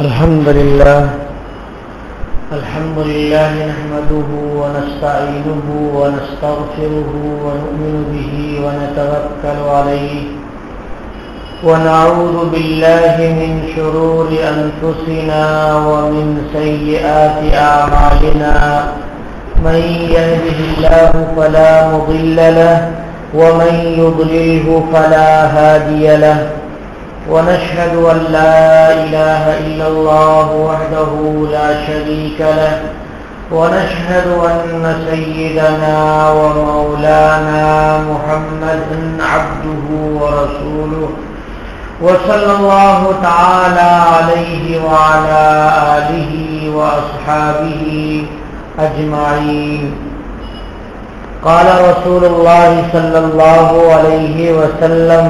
الحمد لله نحمده ونستعينه ونستغفره ونؤمن به ونتوكل عليه ونعوذ بالله من شرور أنفسنا ومن سيئات أعمالنا من يهده الله فلا مضل له ومن يضلله فلا هادي له ونشهد أن لا إله إلا الله وحده لا شريك له ونشهد أن سيدنا ومولانا محمدا عبده ورسوله وصلى الله تعالى عليه وعلى آله وأصحابه أجمعين. قال رسول الله صلى الله عليه وسلم: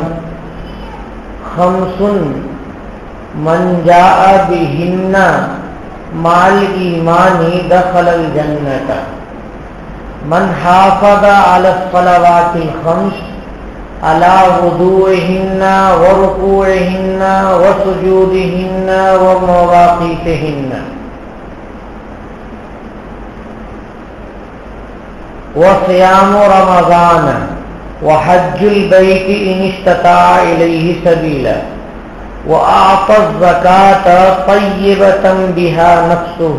خمس من جاء بهن مع الإيمان دخل الجنة: من حافظ على الصلوات الخمس على وضوئهن وركوعهن وسجودهن ومواقيتهن، وصيام رمضان وحج البيت إن استطاع إليه سبيلا، وأعطى الزكاة طيبة بها نفسه.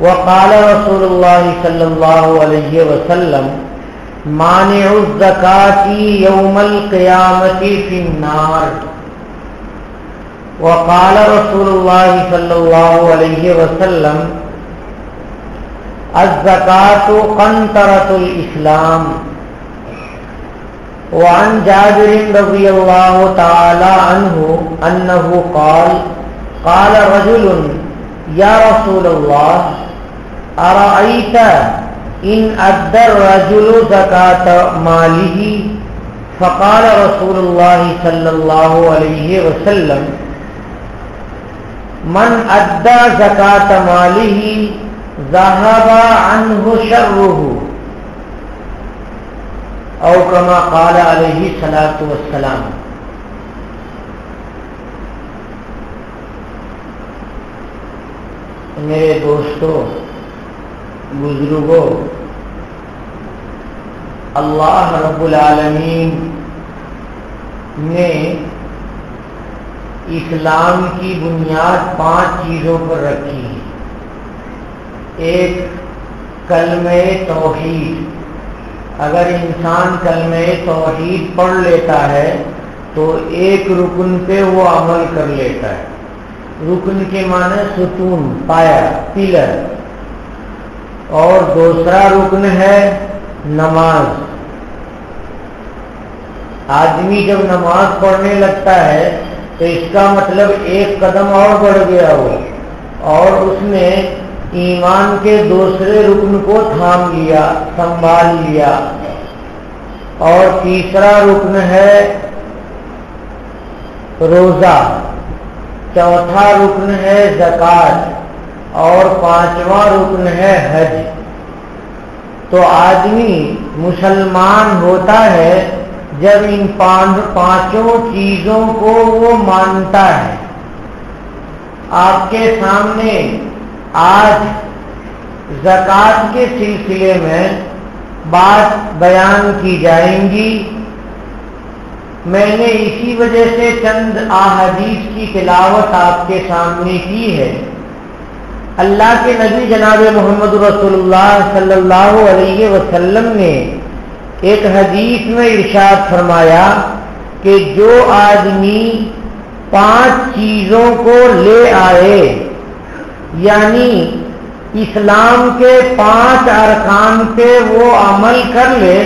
وقال رسول الله صلى الله عليه وسلم: مانع الزكاة يوم القيامة في النار. وقال رسول الله صلى الله عليه وسلم: الزكاة قنطرة الإسلام. وعن جابر رضي الله تعالى عنه أنه قال: قال رجل: يا رسول الله، أرأيت إن أدى الرجل زكاة ماله؟ فقال رسول الله صلى الله عليه وسلم: من أدى زكاة ماله ذهب عنه شره، او کما قال علیہ الصلوۃ والسلام. میرے دوستوں، بزرگوں، اللہ رب العالمین نے اسلام کی بنیاد 5 چیزوں پر رکھی ہے. ایک کلمہ توحید. اگر انسان کلمہ توحید پڑھ لیتا ہے تو ایک رکن پہ وہ عمل کر لیتا ہے. رکن کے معنی ستون، پایا، پلر. اور دوسرا رکن ہے نماز. آدمی جب نماز پڑھنے لگتا ہے تو اس کا مطلب ایک قدم اور بڑھ گیا ہو اور اس نے ایمان کے دوسرے رکن کو تھام لیا، سنبھال لیا. اور تیسرا رکن ہے روزہ، چوتھا رکن ہے زکوٰۃ اور 5واں رکن ہے حج. تو آدمی مسلمان ہوتا ہے جب ان 5 چیزوں کو وہ مانتا ہے. آپ کے سامنے آج زکوٰۃ کے سلسلے میں بات بیان کی جائیں گی. میں نے اسی وجہ سے چند احادیث کی تلاوت آپ کے سامنے کی ہے. اللہ کے نبی جناب محمد رسول اللہ صلی اللہ علیہ وسلم نے ایک حدیث میں ارشاد فرمایا کہ جو آدمی 5 چیزوں کو لے آئے، یعنی اسلام کے 5 ارکان پہ وہ عمل کر لے،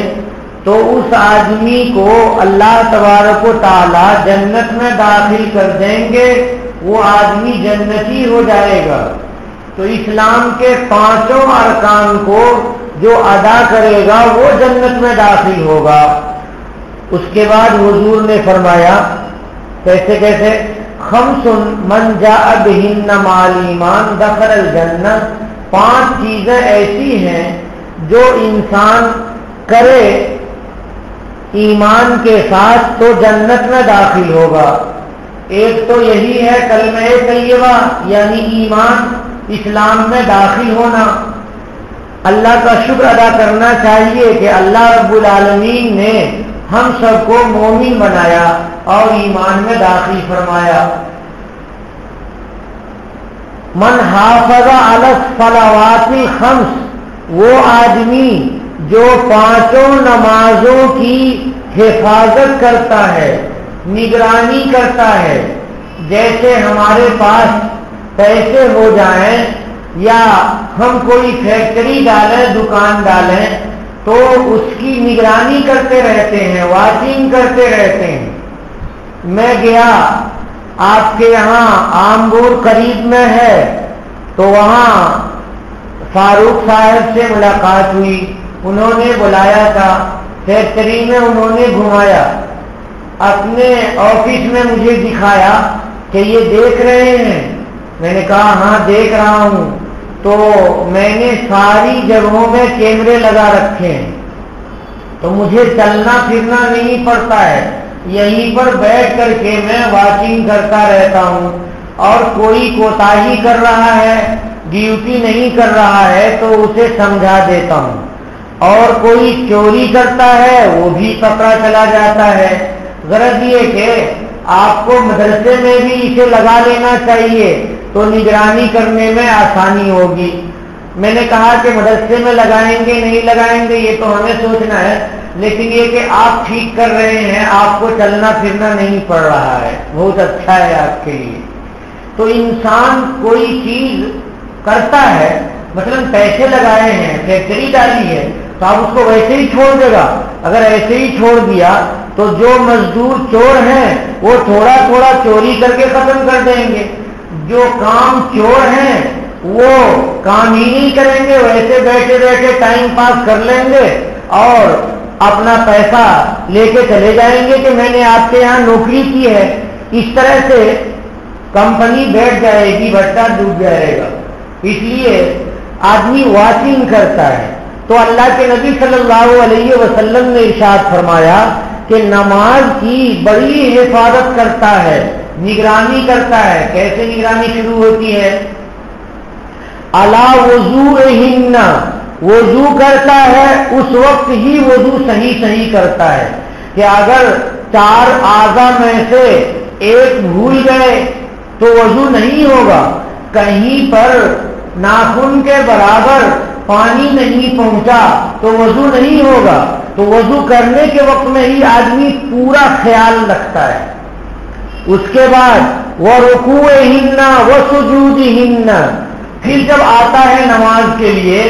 تو اس آدمی کو اللہ تبارک و تعالی جنت میں داخل کر دیں گے. وہ آدمی جنتی ہو جائے گا. تو اسلام کے 5 ارکان کو جو ادا کرے گا وہ جنت میں داخل ہوگا. اس کے بعد حضور نے فرمایا، کیسے خمس من جاء بهن مع الایمان دخل الجنہ. 5 چیزیں ایسی ہیں جو انسان کرے ایمان کے ساتھ تو جنت میں داخل ہوگا. ایک تو یہی ہے کلمہ طیبہ یعنی ایمان، اسلام میں داخل ہونا۔ اللہ کا شکر ادا کرنا چاہیے کہ اللہ رب العالمین نے ہم سب کو مومن بنایا اور ایمان میں داخل فرمایا۔ من حافظ علی الصلوات الخمس، وہ آدمی جو پانچوں نمازوں کی حفاظت کرتا ہے، نگرانی کرتا ہے۔ جیسے ہمارے پاس پیسے ہو جائیں یا ہم کوئی فیکٹری ڈالیں، دکان ڈالیں، تو اس کی نگرانی کرتے رہتے ہیں، واچنگ کرتے رہتے ہیں۔ میں گیا آپ کے یہاں آمبور قریب میں ہے، تو وہاں فاروق صاحب سے ملاقات ہوئی، انہوں نے بلایا تھا فیکٹری میں، انہوں نے گھمایا، اپنے آفس میں مجھے دکھایا کہ یہ دیکھ رہے ہیں؟ میں نے کہا ہاں دیکھ رہا ہوں۔ تو میں نے ساری جگہوں میں کیمرے لگا رکھے ہیں، تو مجھے چلنا پھرنا نہیں پڑتا ہے، یہیں پر بیٹھ کر کے میں واچنگ کرتا رہتا ہوں، اور کوئی کوتاہی کر رہا ہے، ڈیوٹی نہیں کر رہا ہے تو اسے سمجھا دیتا ہوں، اور کوئی چوری کرتا ہے وہ بھی پکڑا چلا جاتا ہے۔ غرض یہ کہ آپ کو مدرسے میں بھی اسے لگا لینا چاہیے تو نگرانی کرنے میں آسانی ہوگی۔ میں نے کہا کہ مدرسے میں لگائیں گے نہیں لگائیں گے یہ تو ہمیں سوچنا ہے، لیکن یہ کہ آپ ٹھیک کر رہے ہیں، آپ کو چلنا پھرنا نہیں پڑ رہا ہے، بہت اچھا ہے آپ کے لیے۔ تو انسان کوئی چیز کرتا ہے، مثلا پیسے لگائے ہیں، فیکٹری ڈالی ہے، تو آپ اس کو ویسے ہی چھوڑ دے گا؟ اگر ایسے ہی چھوڑ دیا تو جو مزدور چور ہیں وہ تھوڑا تھوڑا چوری کر کے ختم کر دیں گے، جو کام چور ہیں وہ کام ہی نہیں کریں گے، ویسے بیٹھے بیٹھے ٹائم پاس کر لیں گے اور اپنا پیسہ لے کے چلے جائیں گے کہ میں نے آپ کے یہاں نوکری کی ہے۔ اس طرح سے کمپنی بیٹھ جائے گی، بٹا ڈوب جائے گا۔ اس لیے آدمی واچنگ کرتا ہے۔ تو اللہ کے نبی صلی اللہ علیہ وسلم نے ارشاد فرمایا کہ نماز کی بڑی حفاظت کرتا ہے، نگرانی کرتا ہے۔ کیسے نگرانی شروع ہوتی ہے؟ علی وضوءہن، وضو کرتا ہے اس وقت ہی وضو صحیح کرتا ہے، کہ اگر چار اعضاء میں سے ایک بھول گئے تو وضو نہیں ہوگا۔ کہیں پر ناخن کے برابر پانی نہیں پہنچا تو وضو نہیں ہوگا۔ تو وضو کرنے کے وقت میں ہی آدمی پورا خیال رکھتا ہے۔ اس کے بعد وَرُكُوعِهِنَّ وَسُجُودِهِنَّ، پھر جب آتا ہے نماز کے لیے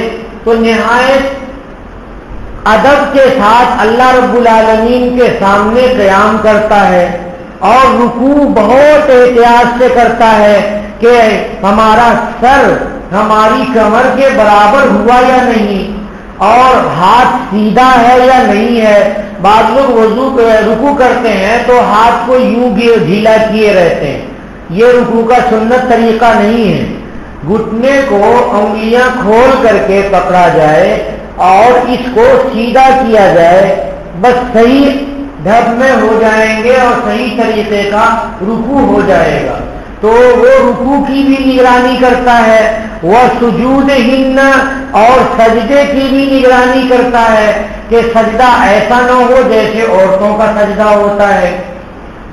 تو نہایت ادب کے ساتھ اللہ رب العالمین کے سامنے قیام کرتا ہے، اور رکوع بہت احتیاط سے کرتا ہے کہ ہمارا سر ہماری کمر کے برابر ہوا یا نہیں، اور ہاتھ سیدھا ہے یا نہیں ہے۔ بعض لوگ رکوع کرتے ہیں تو ہاتھ کو یوں ڈھیلا کیے رہتے ہیں، یہ رکوع کا سنت طریقہ نہیں ہے۔ گھٹنے کو انگلیاں کھول کر کے پکڑا جائے اور اس کو سیدھا کیا جائے، بس صحیح ڈھب میں ہو جائیں گے اور صحیح طریقے کا رکوع ہو جائے گا۔ تو وہ رکوع کی بھی نگرانی کرتا ہے، وہ سجودہن، اور سجدے کی بھی نگرانی کرتا ہے کہ سجدہ ایسا نہ ہو جیسے عورتوں کا سجدہ ہوتا ہے،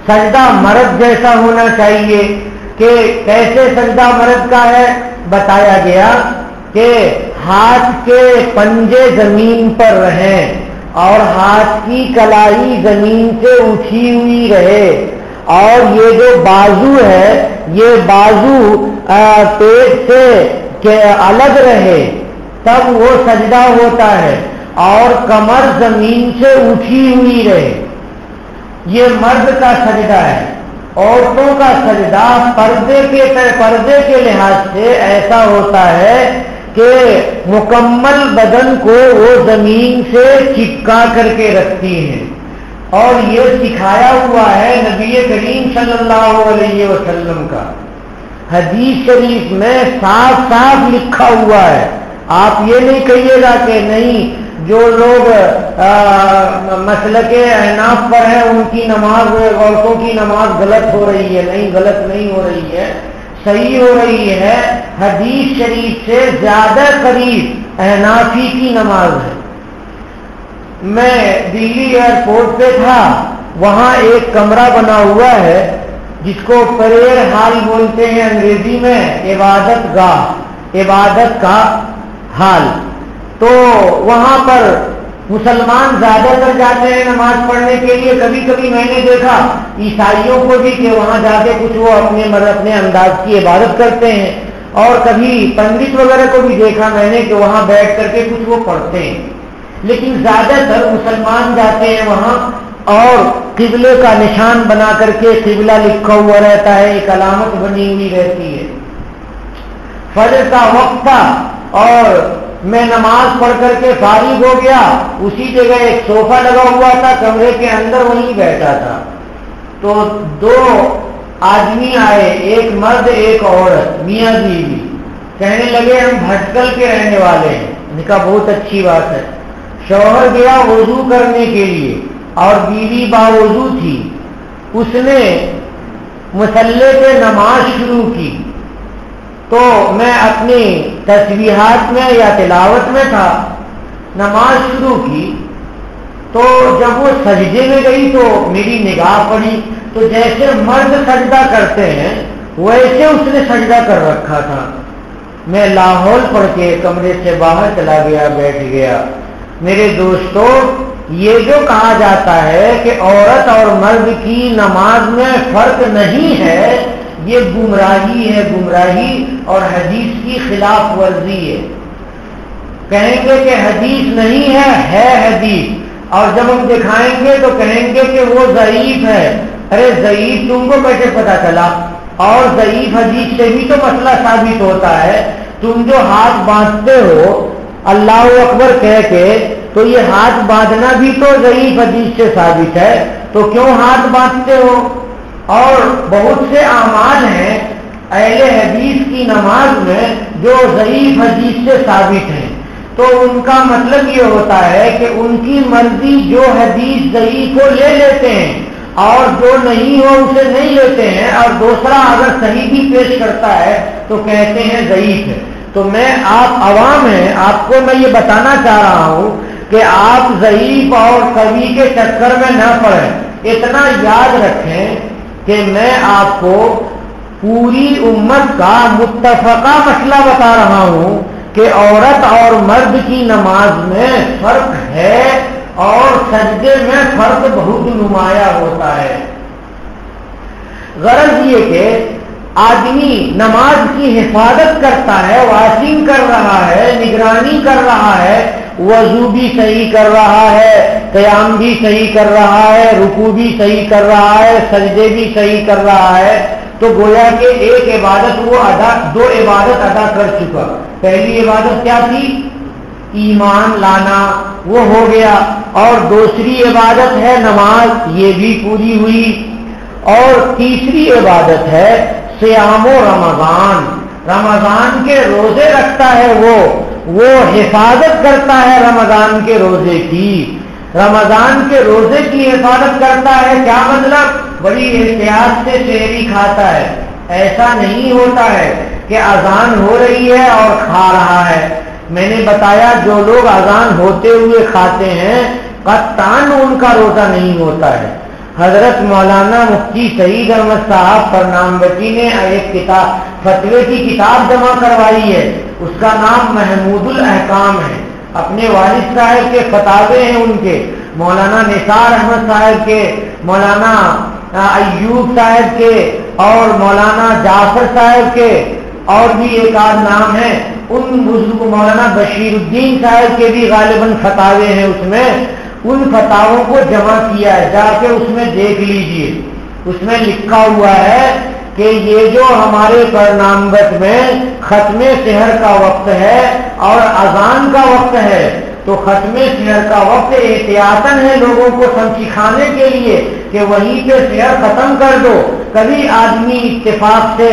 سجدہ مرد جیسا ہونا چاہیے۔ کہ کیسے سجدہ مرد کا ہے؟ بتایا گیا کہ ہاتھ کے پنجے زمین پر رہیں اور ہاتھ کی کلائی زمین سے اٹھی ہوئی رہے، اور یہ جو بازو ہے یہ بازو پیٹ سے کہ الگ رہے، تب وہ سجدہ ہوتا ہے، اور کمر زمین سے اٹھی ہوئی رہے۔ یہ مرد کا سجدہ ہے۔ عورتوں کا سجدہ پردے کے لحاظ سے ایسا ہوتا ہے کہ مکمل بدن کو وہ زمین سے چپکا کر کے رکھتی ہیں، اور یہ سکھایا ہوا ہے نبی کریم صلی اللہ علیہ وسلم کا۔ حدیث شریف میں صاف صاف لکھا ہوا ہے، آپ یہ نہیں کہیے گا کہ نہیں جو لوگ مسلک احناف پر ہیں ان کی نماز، عورتوں کی نماز غلط ہو رہی ہے. نہیں، غلط نہیں ہو رہی ہے، صحیح ہو رہی ہے. حدیث شریف سے زیادہ قریب احنافی کی نماز ہے. میں دلی ایئرپورٹ پہ تھا، وہاں ایک کمرہ بنا ہوا ہے جس کو پریئر ہال بولتے ہیں انگریزی میں، عبادت گاہ، عبادت کا حال. تو وہاں پر مسلمان زیادہ تر جاتے ہیں نماز پڑھنے کے لیے. کبھی کبھی میں نے دیکھا عیسائیوں کو بھی کہ وہاں جا کے کچھ وہ اپنے انداز کی عبادت کرتے ہیں، اور کبھی پنڈت وغیرہ کو بھی دیکھا میں نے کہ وہاں بیٹھ کر کے کچھ وہ پڑھتے ہیں. لیکن زیادہ تر مسلمان جاتے ہیں وہاں، اور قبلے کا نشان بنا کر کے قبلہ لکھا ہوا رہتا ہے، ایک علامت بنی ہوئی رہتی ہے. فجر کا وقت تھا اور میں نماز پڑھ کر کے فارغ ہو گیا. اسی جگہ ایک صوفہ لگا ہوا تھا کمرے کے اندر، وہیں بیٹھا تھا. تو دو آدمی آئے، ایک مرد ایک عورت، میاں بیوی. کہنے لگے ہم بھٹکل کے رہنے والے ہیں. نے کہا بہت اچھی بات ہے. شوہر گیا وضو کرنے کے لیے اور بیوی باوضو تھی. اس نے مصلی پہ نماز شروع کی. تو میں اپنی تسبیحات میں یا تلاوت میں تھا، نماز شروع کی. تو جب وہ سجدے میں گئی تو میری نگاہ پڑی، تو جیسے مرد سجدہ کرتے ہیں ویسے اس نے سجدہ کر رکھا تھا. میں لاہور پڑھ کے کمرے سے باہر چلا گیا، بیٹھ گیا. میرے دوستو، یہ جو کہا جاتا ہے کہ عورت اور مرد کی نماز میں فرق نہیں ہے، یہ گمراہی ہے، گمراہی اور حدیث کی خلاف ورزی ہے. کہیں گے کہ حدیث نہیں ہے حدیث، اور جب ہم دکھائیں گے تو کہیں گے کہ وہ ضعیف ہے. ارے ضعیف تم کو کیسے پتا چلا؟ اور ضعیف حدیث سے بھی تو مسئلہ ثابت ہوتا ہے. تم جو ہاتھ باندھتے ہو اللہ اکبر کہہ کے، تو یہ ہاتھ باندھنا بھی تو ضعیف حدیث سے ثابت ہے. تو کیوں ہاتھ باندھتے ہو؟ اور بہت سے اعمال ہیں اہل حدیث کی نماز میں جو ضعیف حدیث سے ثابت ہیں. تو ان کا مطلب یہ ہوتا ہے کہ ان کی مرضی جو حدیث ضعیف کو لے لیتے ہیں اور جو نہیں ہو اسے نہیں لیتے ہیں، اور دوسرا اگر صحیح بھی پیش کرتا ہے تو کہتے ہیں ضعیف ہے. تو میں، آپ عوام ہیں، آپ کو میں یہ بتانا چاہ رہا ہوں کہ آپ ضعیف اور قوی کے چکر میں نہ پڑیں. اتنا یاد رکھیں کہ میں آپ کو پوری امت کا متفقہ مسئلہ بتا رہا ہوں کہ عورت اور مرد کی نماز میں فرق ہے، اور سجدے میں فرق بہت نمایاں ہوتا ہے. غرض یہ کہ آدمی نماز کی حفاظت کرتا ہے، واچنگ کر رہا ہے، نگرانی کر رہا ہے، وضو بھی صحیح کر رہا ہے، قیام بھی صحیح کر رہا ہے، رکوع بھی صحیح کر رہا ہے، سجدے بھی صحیح کر رہا ہے. تو گویا کہ ایک عبادت وہ دو عبادت ادا کر چکا. پہلی عبادت کیا تھی؟ ایمان لانا، وہ ہو گیا. اور دوسری عبادت ہے نماز، یہ بھی پوری ہوئی. اور تیسری عبادت ہے صیام و رمضان. رمضان کے روزے رکھتا ہے، وہ حفاظت کرتا ہے رمضان کے روزے کی. رمضان کے روزے کی حفاظت کرتا ہے. کیا مطلب؟ بڑی احتیاط سے سحری کھاتا ہے. ایسا نہیں ہوتا ہے کہ اذان ہو رہی ہے اور کھا رہا ہے. میں نے بتایا جو لوگ اذان ہوتے ہوئے کھاتے ہیں قطعاً ان کا روزہ نہیں ہوتا ہے. حضرت مولانا مفتی سعید احمد صاحب پرنام بچی نے ایک کتاب، فتوے کی کتاب جمع کروائی ہے. اس کا نام محمود الاحکام ہے. اپنے والد صاحب کے فتاوے ہیں ان کے، مولانا نثار احمد صاحب کے، مولانا ایوب صاحب کے، اور مولانا جعفر صاحب کے، اور بھی ایک آدھ نام ہے ان بزرگ، مولانا بشیر الدین صاحب کے بھی غالباً فتاوے ہیں. اس میں ان فتاووں کو جمع کیا ہے، جا کے اس میں دیکھ لیجئے. اس میں لکھا ہوا ہے کہ یہ جو ہمارے پرنامبت میں ختم سحر کا وقت ہے اور اذان کا وقت ہے، تو ختم سحر کا وقت احتیاطاً ہے لوگوں کو سمجھانے کے لیے کہ وہیں پہ سحر ختم کر دو. کبھی آدمی اتفاق سے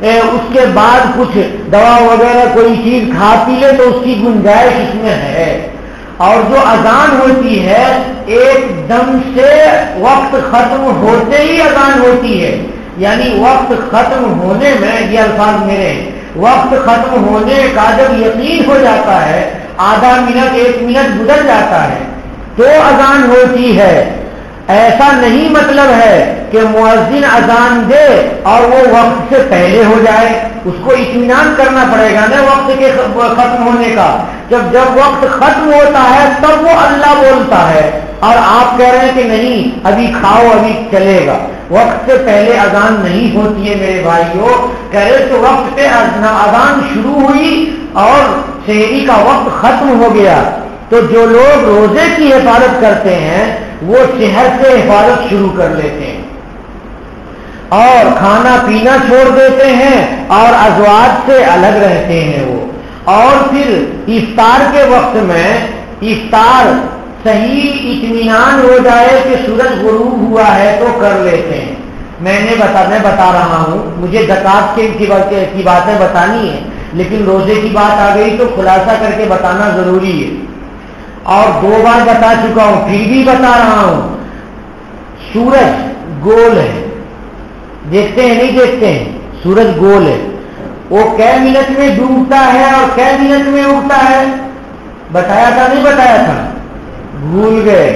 اس کے بعد کچھ دوا وغیرہ کوئی چیز کھا پی لے تو اس کی گنجائش اس میں ہے. اور جو اذان ہوتی ہے ایک دم سے وقت ختم ہوتے ہی اذان ہوتی ہے، یعنی وقت ختم ہونے میں، یہ الفاظ میرے ہیں، وقت ختم ہونے کا جب یقین ہو جاتا ہے، آدھا منٹ 1 منٹ گزر جاتا ہے تو اذان ہوتی ہے۔ ایسا نہیں مطلب ہے کہ مؤذن اذان دے اور وہ وقت سے پہلے ہو جائے، اس کو اطمینان کرنا پڑے گا نا وقت کے ختم ہونے کا۔ جب وقت ختم ہوتا ہے تب وہ اللہ بولتا ہے، اور آپ کہہ رہے ہیں کہ نہیں ابھی کھاؤ ابھی چلے گا، وقت سے پہلے اذان نہیں ہوتی ہے میرے بھائیوں۔ کہہ رہے تو وقت پہ اذان شروع ہوئی اور سحری کا وقت ختم ہو گیا، تو جو لوگ روزے کی حفاظت کرتے ہیں وہ شہر سے حفاظت شروع کر لیتے ہیں اور کھانا پینا چھوڑ دیتے ہیں اور ازواج سے الگ رہتے ہیں وہ، اور پھر افطار کے وقت میں افطار صحیح اطمینان ہو جائے کہ سورج غروب ہوا ہے تو کر لیتے ہیں۔ میں بتا رہا ہوں، مجھے زکوٰۃ کی باتیں بتانی ہے، لیکن روزے کی بات آ گئی تو خلاصہ کر کے بتانا ضروری ہے، اور 2 بار بتا چکا ہوں پھر بھی بتا رہا ہوں۔ سورج گول ہے، دیکھتے ہیں نہیں دیکھتے ہیں، سورج گول ہے، وہ کئے منٹ میں ڈوبتا ہے اور کئے منٹ میں اگتا ہے؟ بتایا تھا نہیں بتایا تھا؟ بھول گئے۔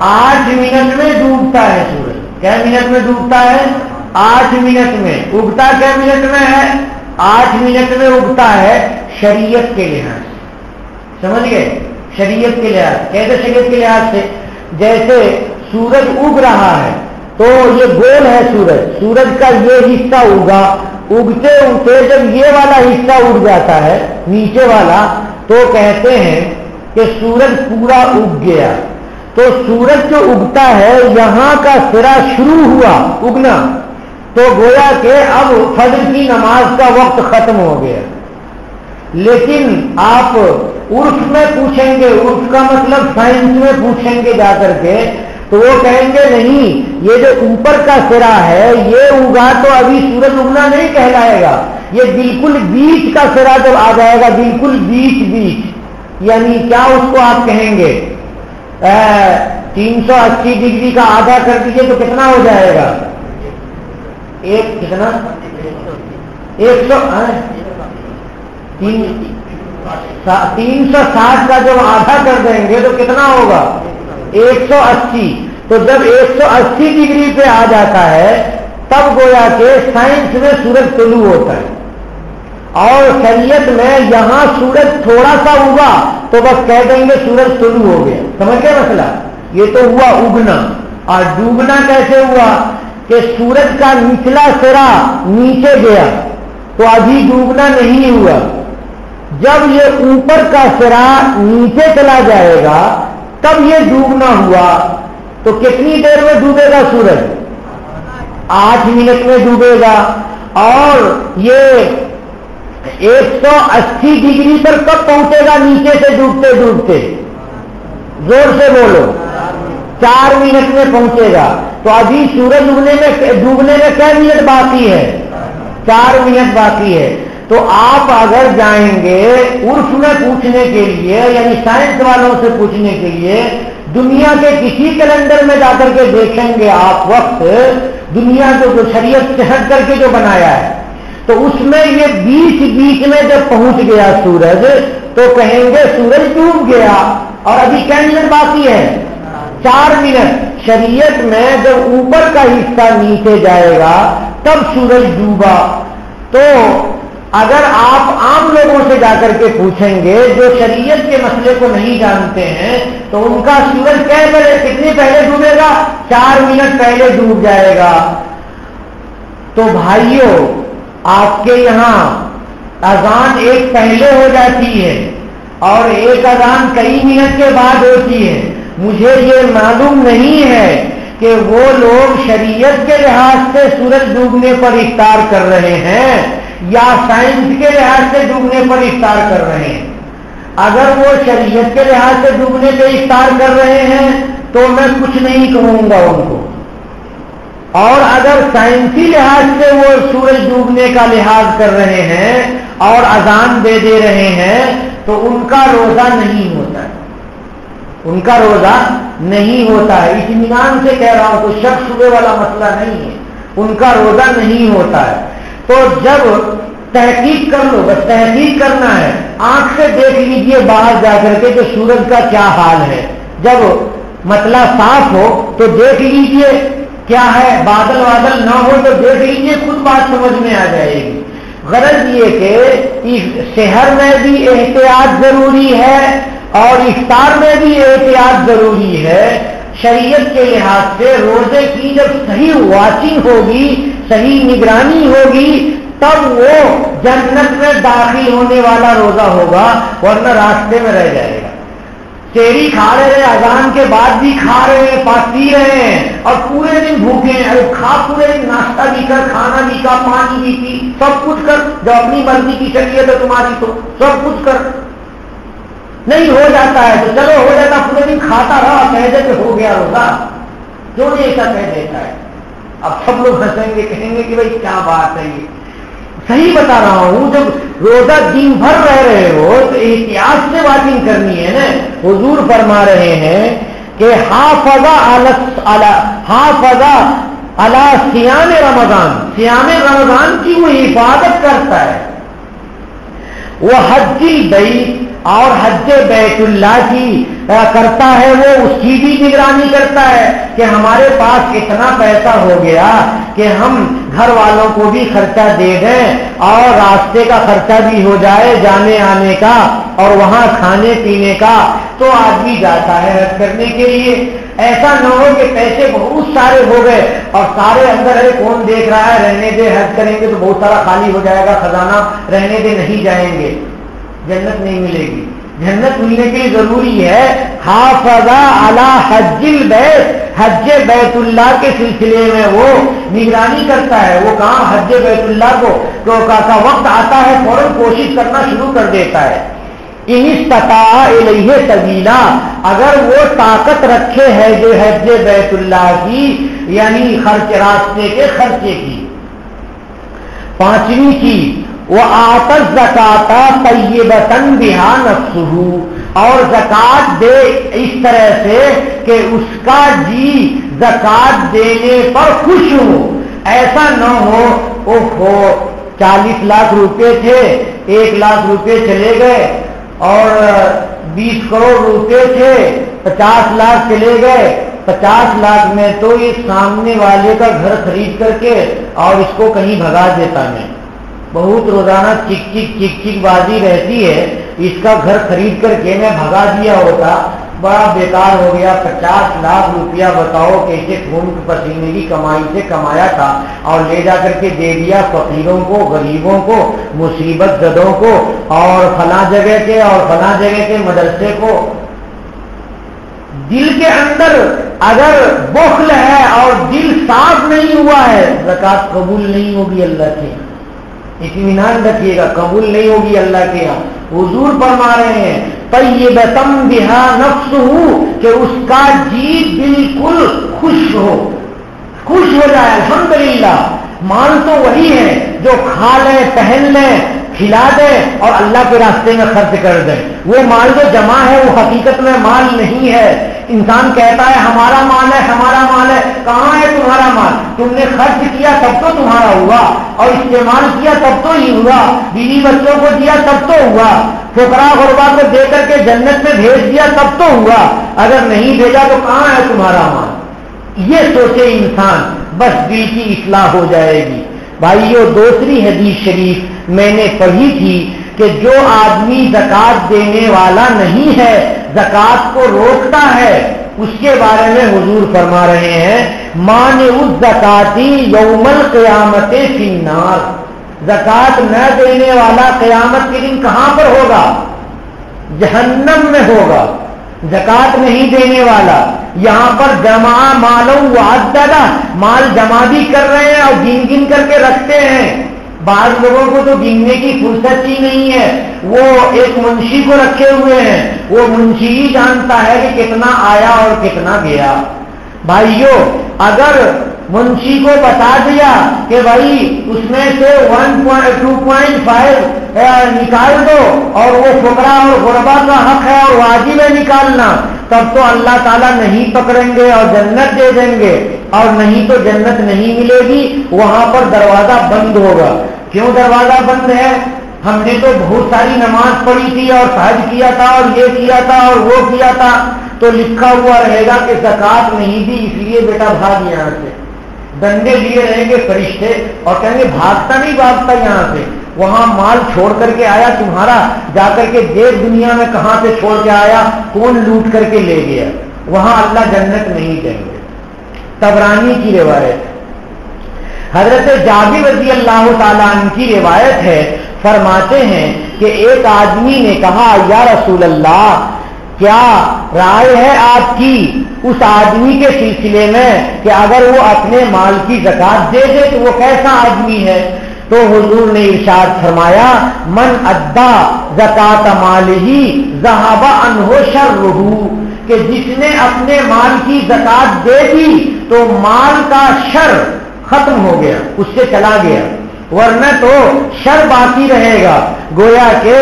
8 منٹ میں ڈوبتا ہے سورج۔ کئے منٹ میں ڈوبتا ہے؟ 8 منٹ میں۔ اگتا کئے منٹ میں ہے؟ 8 منٹ میں اگتا ہے، شریعت کے لحاظ سے، سمجھ گئے؟ شریعت کے لحاظ سے کیسے؟ شریعت کے لحاظ سے جیسے سورج اگ رہا ہے تو یہ گول ہے سورج کا یہ حصہ اگا، اگتے اگتے جب یہ والا حصہ اگ جاتا ہے نیچے والا تو کہتے ہیں کہ سورج پورا اگ گیا۔ تو سورج جو اگتا ہے یہاں کا سرا شروع ہوا اگنا، تو گویا کہ اب فجر کی نماز کا وقت ختم ہو گیا۔ لیکن آپ عرف میں پوچھیں گے، عرف کا مطلب سائنس میں پوچھیں گے جا کر کے، تو وہ کہیں گے نہیں، یہ جو اوپر کا سرا ہے یہ اگا تو ابھی سورج اگنا نہیں کہلائے گا، یہ بالکل بیچ کا سرا جب آ جائے گا، بالکل بیچ، یعنی کیا اس کو آپ کہیں گے 380 ڈگری کا آدھا کر دیجئے تو کتنا ہو جائے گا؟ کتنا 360 کا جب آدھا کر دیں گے تو کتنا ہوگا؟ 180۔ تو جب 180 ڈگری پہ آ جاتا ہے تب گویا کہ سائنس میں سورج طلوع ہوتا ہے، اور شریعت میں یہاں سورج تھوڑا سا اگا تو بس کہہ دیں گے سورج طلوع ہو گیا۔ سمجھ گئے مسئلہ؟ یہ تو ہوا اگنا، اور ڈوبنا کیسے ہوا کہ سورج کا نچلا سرا نیچے گیا تو ابھی ڈوبنا نہیں ہوا، جب یہ اوپر کا سرا نیچے چلا جائے گا تب یہ ڈوبنا ہوا۔ تو کتنی دیر میں ڈوبے گا سورج؟ 8 منٹ میں ڈوبے گا، اور یہ 180 ڈگری پر کب پہنچے گا نیچے سے ڈوبتے ڈوبتے؟ زور سے بولو۔ 4 منٹ میں پہنچے گا۔ تو ابھی سورج ڈوبنے میں کیا منٹ باقی ہے؟ 4 منٹ باقی ہے۔ تو آپ اگر جائیں گے عرف میں پوچھنے کے لیے، یعنی سائنس والوں سے پوچھنے کے لیے، دنیا کے کسی کیلنڈر میں جا کر کے دیکھیں گے آپ وقت، دنیا جو شریعت سے ہٹ کر کے جو بنایا ہے، تو اس میں یہ بیچ میں جب پہنچ گیا سورج تو کہیں گے سورج ڈوب گیا، اور ابھی کیا منٹ باقی ہے؟ 4 منٹ۔ شریعت میں جب اوپر کا حصہ نیچے جائے گا تب سورج ڈوبا۔ تو اگر آپ عام لوگوں سے جا کر کے پوچھیں گے جو شریعت کے مسئلے کو نہیں جانتے ہیں تو ان کا سورج کتنی پہلے ڈوبے گا؟ 4 منٹ پہلے ڈوب جائے گا۔ تو بھائیوں، آپ کے یہاں اذان ایک پہلے ہو جاتی ہے اور ایک اذان کئی منٹ کے بعد ہوتی ہے۔ مجھے یہ معلوم نہیں ہے کہ وہ لوگ شریعت کے لحاظ سے سورج ڈوبنے پر افطار کر رہے ہیں یا سائنس کے لحاظ سے ڈوبنے پر افطار کر رہے ہیں۔ اگر وہ شریعت کے لحاظ سے ڈوبنے پہ افطار کر رہے ہیں تو میں کچھ نہیں کہوں گا ان کو، اور اگر سائنسی لحاظ سے وہ سورج ڈوبنے کا لحاظ کر رہے ہیں اور اذان دے رہے ہیں تو ان کا روزہ نہیں ہوتا۔ ان کا روزہ نہیں ہوتا ہے. اطمینان سے کہہ رہا ہوں، کوئی شک شبے والا مسئلہ نہیں ہے، ان کا روزہ نہیں ہوتا ہے. تو جب تحقیق کر لو، بس تحقیق کرنا ہے، آنکھ سے دیکھ لیجئے باہر جا کر کے کہ سورج کا کیا حال ہے. جب مطلع صاف ہو تو دیکھ لیجئے کیا ہے، بادل وادل نہ ہو تو دیکھ لیجئے، خود بات سمجھ میں آ جائے گی. غرض یہ کہ سحر میں بھی احتیاط ضروری ہے اور افطار میں بھی احتیاط ضروری ہے. شریعت کے لحاظ سے روزے کی جب صحیح واچنگ ہوگی، صحیح نگرانی ہوگی، تب وہ جنت میں داخل ہونے والا روزہ ہوگا، ورنہ راستے میں رہ جائے گا. سحری کھا رہے ہیں، اذان کے بعد بھی کھا رہے ہیں، پی رہے ہیں اور پورے دن بھوکے ہیں. ارے کھا پورے دن، ناشتہ بھی کر، کھانا بھی کھا، پانی بھی پی، سب کچھ کر، جو اپنی مرضی کی شریعت ہے تمہاری تو سب کچھ کر. نہیں ہو جاتا ہے تو چلو ہو جاتا، پورے دن کھاتا رہا، کہہ دے کہ ہو گیا روزہ. کیوں نہیں ایسا کہہ دیتا ہے؟ اب سب لوگ ہنسیں گے، کہیں گے کہ بھائی کیا بات ہے. یہ صحیح بتا رہا ہوں، جب روزہ دن بھر رہ رہے ہو تو احتیاط سے واچنگ کرنی ہے نا. حضور فرما رہے ہیں کہ حافظ علی صیام رمضان، صیام رمضان کی وہ حفاظت کرتا ہے. وہ حج البیت، اور حج بیت اللہ کی کرتا ہے، وہ اس کی بھی نگرانی کرتا ہے کہ ہمارے پاس اتنا پیسہ ہو گیا کہ ہم گھر والوں کو بھی خرچہ دے دیں اور راستے کا خرچہ بھی ہو جائے، جانے آنے کا اور وہاں کھانے پینے کا. تو آدمی جاتا ہے حج کرنے کے لیے. ایسا نہ ہو کہ پیسے بہت سارے ہو گئے اور سارے اندر ہے، کون دیکھ رہا ہے، رہنے دے، حج کریں گے تو بہت سارا خالی ہو جائے گا خزانہ، رہنے دے، نہیں جائیں گے، جنت نہیں ملے گی. جنت ملنے کے لیے ضروری ہے حافظ علی حج البیت، حج بیت اللہ کے سلسلے میں وہ نگرانی کرتا ہے. وہ کہاں حج بیت اللہ کو کا وقت آتا ہے فوراً کوشش کرنا شروع کر دیتا ہے. ان استطاع الیہ سبیلا، اگر وہ طاقت رکھے ہے جو حج بیت اللہ کی، یعنی خرچ، راستے کے خرچے کی. پانچویں چیز، وآت الزکاۃ طیبۃ بہا نفسہ، اور زکات دے اس طرح سے کہ اس کا جی زکات دینے پر خوش ہو. ایسا نہ ہو اوہو 40 لاکھ روپے تھے، 1 لاکھ روپے چلے گئے، اور 20 کروڑ روپے تھے، 50 لاکھ چلے گئے. 50 لاکھ میں تو یہ سامنے والے کا گھر خرید کر کے اور اس کو کہیں بھگا دیتا میں. بہت روزانہ چک چک بازی رہتی ہے، اس کا گھر خرید کر کے میں بھگا دیا ہوتا، بڑا بیکار ہو گیا. 50 لاکھ روپیہ بتاؤ کیسے خون پسینے کی کمائی سے کمایا تھا اور لے جا کر کے دے دیا فقیروں کو، غریبوں کو، مصیبت زدوں کو، اور فلاں جگہ کے اور فلاں جگہ کے مدرسے کو. دل کے اندر اگر بخل ہے اور دل صاف نہیں ہوا ہے، زکات قبول نہیں ہوگی اللہ کے. اطمینان رکھیے گا، قبول نہیں ہوگی اللہ کے یہاں. حضور فرما رہے ہیں طیبۃ بہا نفسہ، کہ اس کا جی بالکل خوش ہو جائے. الحمدللہ، مال تو وہی ہے جو کھا لیں، پہن لیں، کھلا دیں اور اللہ کے راستے میں خرچ کر دیں. وہ مال جو جمع ہے وہ حقیقت میں مال نہیں ہے. انسان کہتا ہے ہمارا مال ہے، ہمارا مال ہے. کہاں ہے تمہارا مال؟ تم نے خرچ کیا تب تو تمہارا ہوا، اور استعمال کیا تب تو ہی ہوا، بیوی بچوں کو دیا تب تو ہوا، فقراء غربا کو دے کر کے جنت میں بھیج دیا تب تو ہوا. اگر نہیں بھیجا تو کہاں ہے تمہارا مال؟ یہ سوچے انسان، بس دل کی اصلاح ہو جائے گی. بھائیو، دوسری حدیث شریف میں نے پڑھی تھی کہ جو آدمی زکات دینے والا نہیں ہے، زکات کو روکتا ہے، اس کے بارے میں حضور فرما رہے ہیں مانع الزکاتی یوم القیامت فی النار. زکات نہ دینے والا قیامت کے دن کہاں پر ہوگا؟ جہنم میں ہوگا. زکات نہیں دینے والا یہاں پر جمع مالوں وعددا، مال جمع بھی کر رہے ہیں اور گن گن کر کے رکھتے ہیں. بعض لوگوں کو تو گننے کی فرصت ہی نہیں ہے، وہ ایک منشی کو رکھے ہوئے ہیں، وہ منشی ہی جانتا ہے کہ کتنا آیا اور کتنا گیا. بھائیو، اگر منشی کو بتا دیا کہ بھائی اس میں سے 2.5 نکال دو اور وہ فقراء اور غربا کا حق ہے اور واجب ہے نکالنا، تب تو اللہ تعالیٰ نہیں پکڑیں گے اور جنت دے دیں گے، اور نہیں تو جنت نہیں ملے گی، وہاں پر دروازہ بند ہوگا۔ کیوں دروازہ بند ہے؟ ہم نے تو بہت ساری نماز پڑھی تھی اور حج کیا تھا اور یہ کیا تھا اور وہ کیا تھا، تو لکھا ہوا رہے گا کہ زکات نہیں دی، اس لیے بیٹا بھاگ یہاں سے۔ ڈنڈے لیے رہیں گے فرشتے اور کہیں گے بھاگتا نہیں بھاگتا یہاں سے، وہاں مال چھوڑ کر کے آیا تمہارا، جا کر کے دیکھ دنیا میں کہاں سے چھوڑ کے آیا، کون لوٹ کر کے لے گیا۔ وہاں اللہ جنت نہیں دیں گے۔ طبرانی کی روایت، حضرت جابر رضی اللہ تعالیٰ عنہ کی روایت ہے، فرماتے ہیں کہ ایک آدمی نے کہا یا رسول اللہ کیا رائے ہے آپ کی اس آدمی کے سلسلے میں کہ اگر وہ اپنے مال کی زکات دے دے تو وہ کیسا آدمی ہے؟ تو حضور نے ارشاد فرمایا من ادا زکات مالہ ذہب عنہ شرہ، کہ جس نے اپنے مال کی زکات دے دی تو مال کا شر ختم ہو گیا، اس سے چلا گیا، ورنہ تو شر باقی رہے گا۔ گویا کہ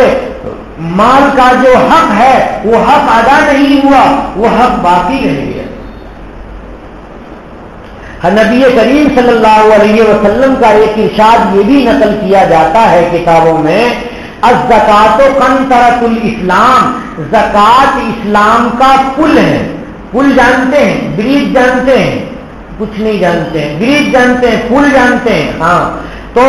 مال کا جو حق ہے وہ حق ادا نہیں ہوا، وہ حق باقی رہ گیا۔ نبی کریم صلی اللہ علیہ وسلم کا ایک ارشاد یہ بھی نقل کیا جاتا ہے کتابوں میں، الزکوٰۃ قنطرۃ الاسلام، زکات اسلام کا پل ہے۔ پل جانتے ہیں؟ برج جانتے ہیں؟ کچھ نہیں جانتے ہیں۔ برج جانتے ہیں، پل جانتے ہیں؟ ہاں، تو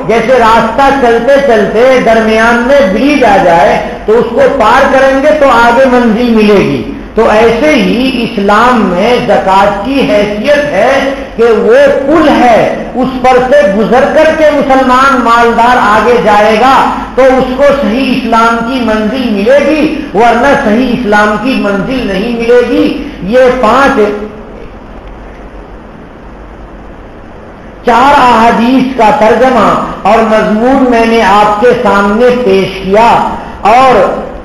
جیسے راستہ چلتے چلتے درمیان میں برج آ جائے تو اس کو پار کریں گے تو آگے منزل ملے گی، تو ایسے ہی اسلام میں زکات کی حیثیت ہے کہ وہ پل ہے، اس پر سے گزر کر کے مسلمان مالدار آگے جائے گا تو اس کو صحیح اسلام کی منزل ملے گی، ورنہ صحیح اسلام کی منزل نہیں ملے گی۔ یہ 4 احادیث کا ترجمہ اور مضمون میں نے آپ کے سامنے پیش کیا، اور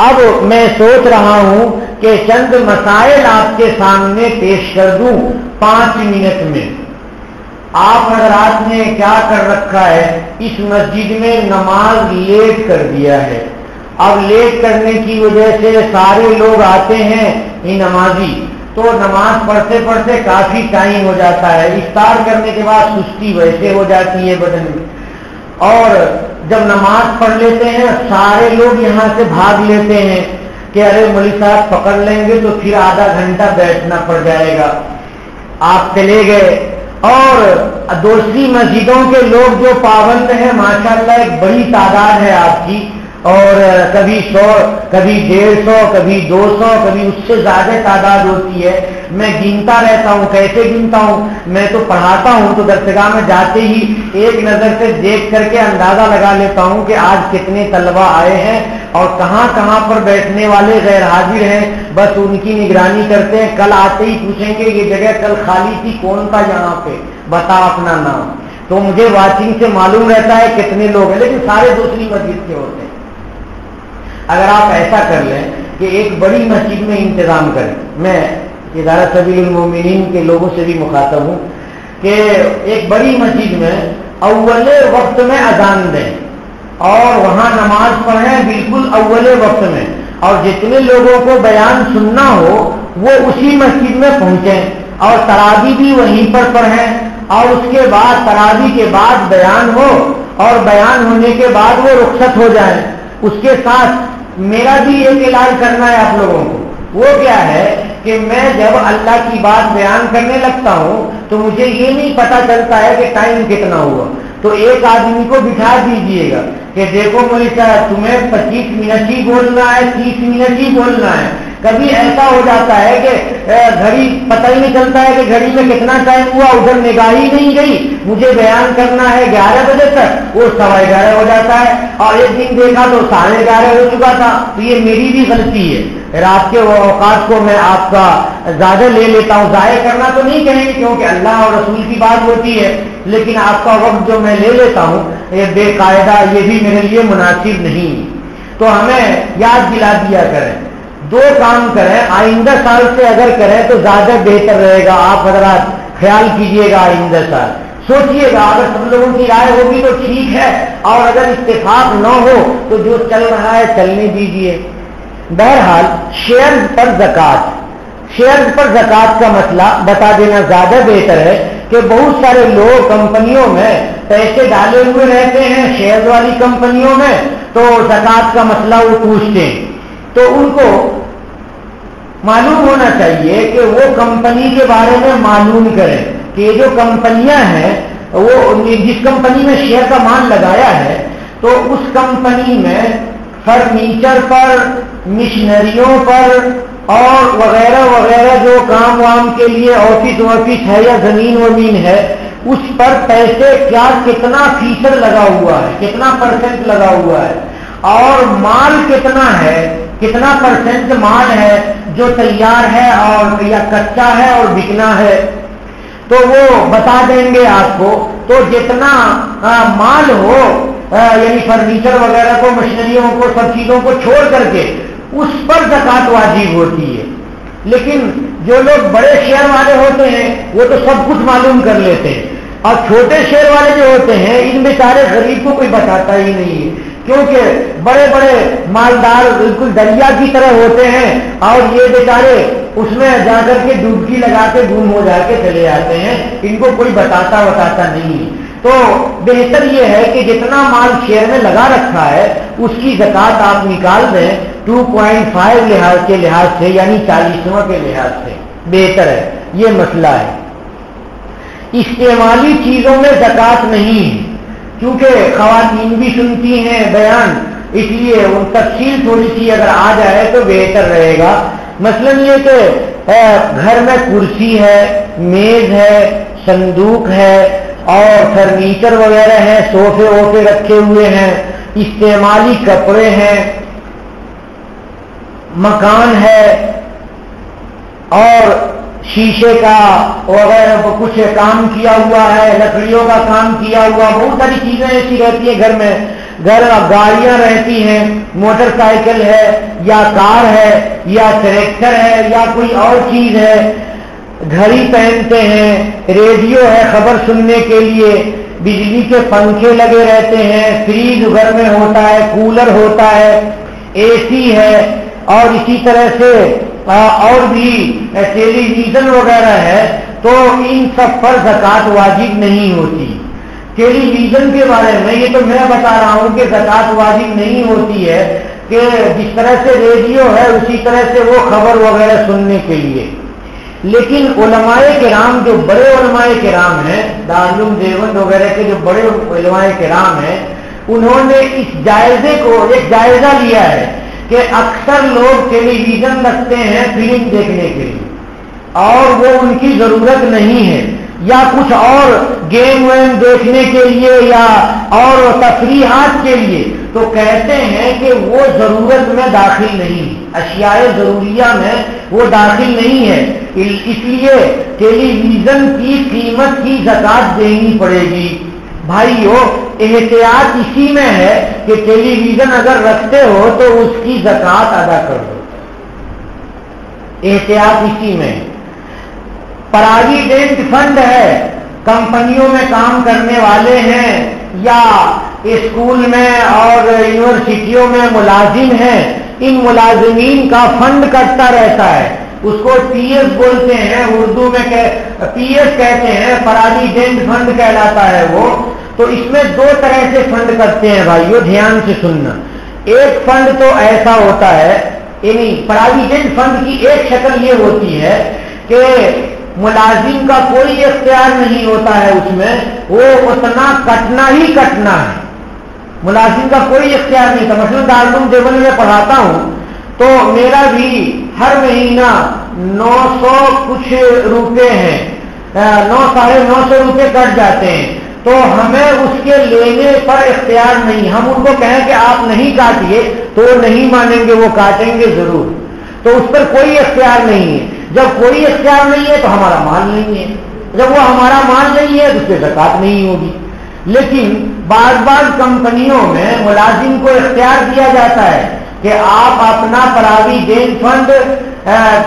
اب میں سوچ رہا ہوں کہ چند مسائل آپ کے سامنے پیش کر دوں 5 منٹ میں۔ آپ حضرات نے کیا کر رکھا ہے، اس مسجد میں نماز لیٹ کر دیا ہے۔ اب لیٹ کرنے کی وجہ سے سارے لوگ آتے ہیں یہ نمازی، تو نماز پڑھتے پڑھتے کافی ٹائم ہو جاتا ہے، افطار کرنے کے بعد سستی ویسے ہو جاتی ہے بدن میں، اور جب نماز پڑھ لیتے ہیں سارے لوگ یہاں سے بھاگ لیتے ہیں کہ ارے مولوی صاحب پکڑ لیں گے تو پھر آدھا گھنٹہ بیٹھنا پڑ جائے گا۔ آپ چلے گئے، اور دوسری مسجدوں کے لوگ جو پابند ہیں ماشاءاللہ ایک بڑی تعداد ہے آپ کی، اور کبھی 100 کبھی 150 کبھی 200 کبھی اس سے زیادہ تعداد ہوتی ہے۔ میں گنتا رہتا ہوں، کیسے گنتا ہوں؟ میں تو پڑھاتا ہوں تو درسگاہ میں جاتے ہی ایک نظر سے دیکھ کر کے اندازہ لگا لیتا ہوں کہ آج کتنے طلبہ آئے ہیں اور کہاں کہاں پر بیٹھنے والے غیر حاضر ہیں، بس ان کی نگرانی کرتے ہیں۔ کل آتے ہی پوچھیں گے یہ جگہ کل خالی تھی، کون تھا یہاں پہ، بتا اپنا نام، تو مجھے واچنگ سے معلوم رہتا ہے کتنے لوگ ہیں، لیکن سارے دوسری مسجد کے ہوتے ہیں۔ اگر آپ ایسا کر لیں کہ ایک بڑی مسجد میں انتظام کریں، میں ادارہ سبیل المومنین کے لوگوں سے بھی مخاطب ہوں کہ ایک بڑی مسجد میں اول وقت میں اذان دیں اور وہاں نماز پڑھیں بالکل اول وقت میں، اور جتنے لوگوں کو بیان سننا ہو وہ اسی مسجد میں پہنچیں اور تراویح بھی وہیں پر پڑھیں، اور اس کے بعد تراویح کے بعد بیان ہو اور بیان ہونے کے بعد وہ رخصت ہو جائیں۔ اس کے ساتھ میرا بھی ایک اعلان کرنا ہے آپ لوگوں کو، وہ کیا ہے کہ میں جب اللہ کی بات بیان کرنے لگتا ہوں تو مجھے یہ نہیں پتا چلتا ہے کہ ٹائم کتنا ہوا، تو ایک آدمی کو بٹھا دیجئے گا کہ دیکھو مولوی صاحب تمہیں 25 منٹ ہی بولنا ہے، 30 منٹ ہی بولنا ہے۔ کبھی ایسا ہو جاتا ہے کہ گھڑی پتہ ہی نہیں چلتا ہے کہ گھڑی میں کتنا ٹائم ہوا، ادھر نگاہ ہی نہیں گئی، مجھے بیان کرنا ہے 11 بجے تک، وہ 11:15 ہو جاتا ہے، اور ایک دن دیکھا تو 11:30 ہو چکا تھا۔ تو یہ میری بھی غلطی ہے، رات کے اوقات کو میں آپ کا زیادہ لے لیتا ہوں، ضائع کرنا تو نہیں کہیں گے کیونکہ اللہ اور رسول کی بات ہوتی ہے، لیکن آپ کا وقت جو میں لے لیتا ہوں یہ بے قاعدہ، یہ بھی میرے لیے مناسب نہیں۔ تو ہمیں یاد دلا دیا کریں، 2 کام کریں، آئندہ سال سے اگر کریں تو زیادہ بہتر رہے گا۔ آپ حضرات خیال کیجئے گا، آئندہ سال سوچئے گا، اگر سب لوگوں کی رائے ہوگی تو ٹھیک ہے، اور اگر اتفاق نہ ہو تو جو چل رہا ہے چلنے دیجئے۔ بہرحال شیئر پر زکات، شیئر پر زکات کا مسئلہ بتا دینا زیادہ بہتر ہے کہ بہت سارے لوگ کمپنیوں میں پیسے ڈالے ہوئے رہتے ہیں شیئر والی کمپنیوں میں، تو زکات کا مسئلہ وہ پوچھتے ہیں، تو ان کو معلوم ہونا چاہیے کہ وہ کمپنی کے بارے میں معلوم کریں کہ یہ جو کمپنیاں ہیں وہ جس کمپنی میں شیئر کا مال لگایا ہے تو اس کمپنی میں فرنیچر پر، مشنریوں پر اور وغیرہ وغیرہ جو کام وام کے لیے آفس ہے یا زمین ومین ہے اس پر پیسے کتنا فیصد لگا ہوا ہے، کتنا پرسنٹ لگا ہوا ہے، اور مال کتنا ہے، کتنا پرسنٹ مال ہے جو تیار ہے اور یا کچا ہے اور بکنا ہے، تو وہ بتا دیں گے آپ کو۔ تو جتنا مال ہو یعنی فرنیچر وغیرہ کو، مشینریوں کو، سب چیزوں کو چھوڑ کر کے اس پر زکات واجب ہوتی ہے۔ لیکن جو لوگ بڑے شیئر والے ہوتے ہیں وہ تو سب کچھ معلوم کر لیتے ہیں، اور چھوٹے شیئر والے جو ہوتے ہیں ان بیچارے غریب کو کوئی بتاتا ہی نہیں ہے، کیونکہ بڑے بڑے مالدار بالکل دریا کی طرح ہوتے ہیں اور یہ بیچارے اس میں جا کر کے ڈبکی لگا کے گم ہو جا کے چلے جاتے ہیں، ان کو کوئی بتاتا نہیں ہے۔ تو بہتر یہ ہے کہ جتنا مال شیئر میں لگا رکھا ہے اس کی زکات آپ نکال دیں 2.5 لحاظ کے لحاظ سے، یعنی 40واں کے لحاظ سے بہتر ہے۔ یہ مسئلہ ہے۔ استعمالی چیزوں میں زکات نہیں ہے، کیونکہ خواتین بھی سنتی ہیں بیان، اس لیے ان تفصیل تھوڑی سی اگر آ جائے تو بہتر رہے گا۔ مثلاً یہ کہ گھر میں کرسی ہے، میز ہے، صندوق ہے اور فرنیچر وغیرہ ہے، صوفے ووفے رکھے ہوئے ہیں، استعمالی کپڑے ہیں، مکان ہے اور شیشے کا وغیرہ کچھ کام کیا ہوا ہے، لکڑیوں کا کام کیا ہوا، بہت ساری چیزیں ایسی رہتی ہیں گھر میں، گاڑیاں رہتی ہیں، موٹر سائیکل ہے یا کار ہے یا ٹریکٹر ہے یا کوئی اور چیز ہے، گھڑی پہنتے ہیں، ریڈیو ہے خبر سننے کے لیے، بجلی کے پنکھے لگے رہتے ہیں، فریج گھر میں ہوتا ہے، کولر ہوتا ہے، اے سی ہے، اور اسی طرح سے اور بھی ٹیلی ویژن وغیرہ ہے، تو ان سب پر زکات واجب نہیں ہوتی۔ ٹیلی ویژن کے بارے میں یہ تو میں بتا رہا ہوں کہ زکات واجب نہیں ہوتی ہے، کہ جس طرح سے ریڈیو ہے اسی طرح سے وہ خبر وغیرہ سننے کے لیے۔ لیکن علماء کرام جو بڑے علماء کرام ہیں، دارالعلوم دیوبند وغیرہ کے جو بڑے علماء کرام ہیں، انہوں نے اس جائزے کو ایک جائزہ لیا ہے کہ اکثر لوگ ٹیلی ویژن رکھتے ہیں فلم دیکھنے کے لیے اور وہ ان کی ضرورت نہیں ہے، یا کچھ اور گیم ویم دیکھنے کے لیے یا اور تفریحات کے لیے، تو کہتے ہیں کہ وہ ضرورت میں داخل نہیں، اشیاء ضروریہ میں وہ داخل نہیں ہے، اس لیے ٹیلی ویژن کی قیمت کی زکات دینی پڑے گی۔ بھائیو، احتیاط اسی میں ہے کہ ٹیلی ویژن اگر رکھتے ہو تو اس کی زکات ادا کر دو، احتیاط اسی میں۔ پراویڈنٹ فنڈ ہے، کمپنیوں میں کام کرنے والے ہیں یا اسکول میں اور یونیورسٹیوں میں ملازم ہیں، ان ملازمین کا فنڈ کٹتا رہتا ہے، اس کو پی ایف بولتے ہیں، اردو میں پی ایف کہتے ہیں، پراویڈنٹ فنڈ کہلاتا ہے وہ۔ تو اس میں دو طرح سے فنڈ کرتے ہیں بھائیو، دھیان سے سننا۔ ایک فنڈ تو ایسا ہوتا ہے، یعنی پراویڈنٹ فنڈ کی ایک شکل یہ ہوتی ہے کہ ملازم کا کوئی اختیار نہیں ہوتا ہے اس میں، وہ اتنا کٹنا ہی کٹنا ہے، ملازم کا کوئی اختیار نہیں تھا۔ مثلا دارالعلوم دیوبند میں پڑھاتا ہوں تو میرا بھی ہر مہینہ 900 کچھ روپے ہیں، 900-950 روپے کٹ جاتے ہیں، تو ہمیں اس کے لینے پر اختیار نہیں، ہم ان کو کہیں کہ آپ نہیں کاٹیے تو وہ نہیں مانیں گے، وہ کاٹیں گے ضرور، تو اس پر کوئی اختیار نہیں ہے۔ جب کوئی اختیار نہیں ہے تو ہمارا مال نہیں ہے، جب وہ ہمارا مال نہیں ہے تو اس پہ زکات نہیں ہوگی۔ لیکن بعض کمپنیوں میں ملازم کو اختیار دیا جاتا ہے کہ آپ اپنا پراویڈنٹ فنڈ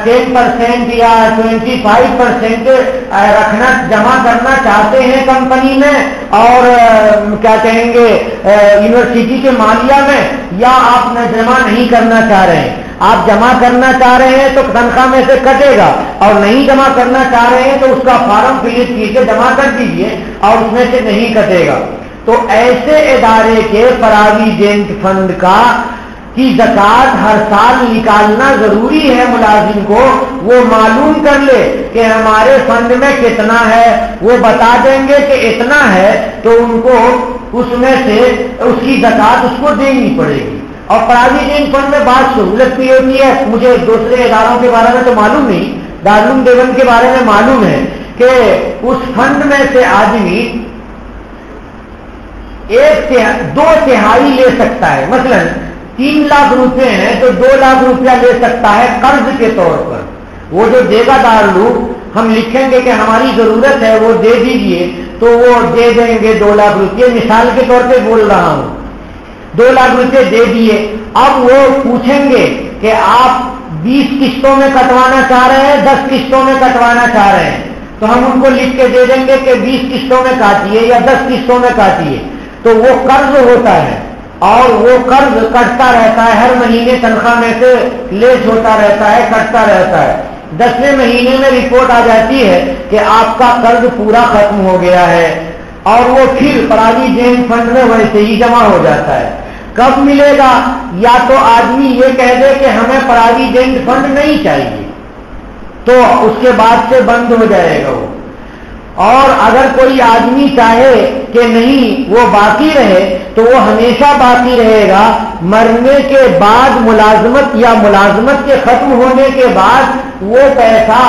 10% یا 25% رکھنا، جمع کرنا چاہتے ہیں کمپنی میں اور کیا کہیں گے یونیورسٹی کے مالیہ میں، یا آپ جمع نہیں کرنا چاہ رہے ہیں، آپ جمع کرنا چاہ رہے ہیں تو تنخواہ میں سے کٹے گا، اور نہیں جمع کرنا چاہ رہے ہیں تو اس کا فارم فل کیجیے، جمع کر دیجیے اور اس میں سے نہیں کٹے گا۔ تو ایسے ادارے کے پراویڈنٹ فنڈ کی زکوٰۃ ہر سال نکالنا ضروری ہے۔ ملازم کو وہ معلوم کر لے کہ ہمارے فنڈ میں کتنا ہے، وہ بتا دیں گے کہ اتنا ہے تو ان کو اس میں سے اس کی زکوٰۃ اس کو دینی پڑے گی۔ اور پراویڈنٹ فنڈ میں بات سہولت بھی ہوتی ہے۔ مجھے دوسرے اداروں کے بارے میں تو معلوم نہیں، دارالعلوم دیوبند کے بارے میں معلوم ہے کہ اس فنڈ میں سے آدمی 2/3 لے سکتا ہے۔ مثلا 3 لاکھ روپے ہیں تو 2 لاکھ روپیہ لے سکتا ہے قرض کے طور پر۔ وہ جو دے گا دارالعلوم، ہم لکھیں گے کہ ہماری ضرورت ہے وہ دے دیجیے، تو وہ دے دیں گے 2 لاکھ روپے، مثال کے طور پہ بول رہا ہوں، 2 لاکھ روپے دے دیے۔ اب وہ پوچھیں گے کہ آپ 20 قسطوں میں کٹوانا چاہ رہے ہیں، 10 قسطوں میں کٹوانا چاہ رہے ہیں، تو ہم ان کو لکھ کے دے دیں گے کہ 20 قسطوں میں کاٹیے یا 10 قسطوں میں کاٹیے۔ تو وہ قرض ہوتا ہے اور وہ قرض کٹتا رہتا ہے، ہر مہینے تنخواہ میں سے لیس ہوتا رہتا ہے، کٹتا رہتا ہے۔ 10ویں مہینے میں رپورٹ آ جاتی ہے کہ آپ کا قرض پورا ختم ہو گیا ہے، اور وہ پھر پراویڈنٹ فنڈ میں ویسے ہی جمع ہو جاتا ہے۔ کب ملے گا؟ یا تو آدمی یہ کہہ دے کہ ہمیں پراویڈنٹ فنڈ نہیں چاہیے، تو اس کے بعد سے بند ہو جائے گا وہ۔ اور اگر کوئی آدمی چاہے کہ نہیں وہ باقی رہے تو وہ ہمیشہ باقی رہے گا، مرنے کے بعد ملازمت یا ملازمت کے ختم ہونے کے بعد وہ پیسہ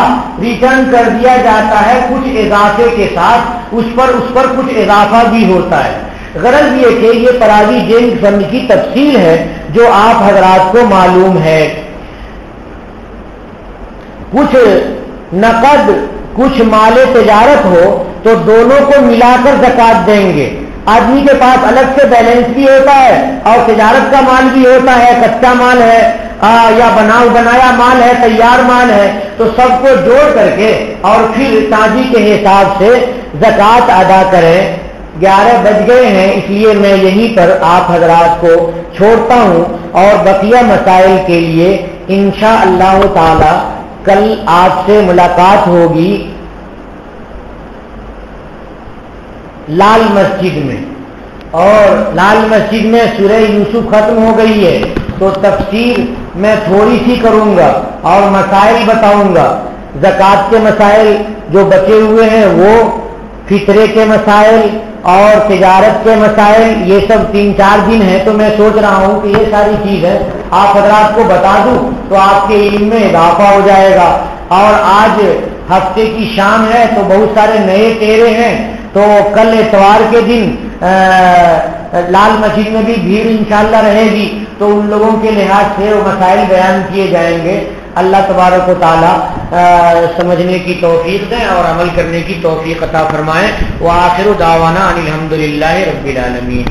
ریٹرن کر دیا جاتا ہے کچھ اضافے کے ساتھ، اس پر کچھ اضافہ بھی ہوتا ہے۔ غرض یہ کہ یہ پراویڈنٹ فنڈ کی تفصیل ہے جو آپ حضرات کو معلوم ہے۔ کچھ نقد کچھ مال تجارت ہو تو دونوں کو ملا کر زکوٰۃ دیں گے۔ آدمی کے پاس الگ سے بیلنس بھی ہوتا ہے اور تجارت کا مال بھی ہوتا ہے، کچا مال ہے یا بنایا مال ہے، تیار مال ہے، تو سب کو جوڑ کر کے اور پھر تاجی کے حساب سے زکوٰۃ ادا کریں۔ 11 بج گئے ہیں، اس لیے میں یہیں پر آپ حضرات کو چھوڑتا ہوں، اور بقیہ مسائل کے لیے انشاءاللہ تعالی کل آپ سے ملاقات ہوگی لال مسجد میں، اور لال مسجد میں سورہ یوسف ختم ہو گئی ہے تو تفسیر میں تھوڑی سی کروں گا اور مسائل بتاؤں گا۔ زکوٰۃ کے مسائل جو بچے ہوئے ہیں وہ، فطرے کے مسائل اور تجارت کے مسائل، یہ سب 3-4 دن ہیں، تو میں سوچ رہا ہوں کہ یہ ساری چیزیں آپ حضرات کو بتا دوں تو آپ کے علم میں اضافہ ہو جائے گا۔ اور آج ہفتے کی شام ہے تو بہت سارے نئے چہرے ہیں، تو کل اتوار کے دن لال مسجد میں بھی بھیڑ انشاءاللہ رہے گی، تو ان لوگوں کے لحاظ سے وہ مسائل بیان کیے جائیں گے۔ اللہ تبارک و تعالی سمجھنے کی توفیق دیں اور عمل کرنے کی توفیق عطا فرمائیں۔ وآخر دعوانا ان الحمدللہ رب العالمین۔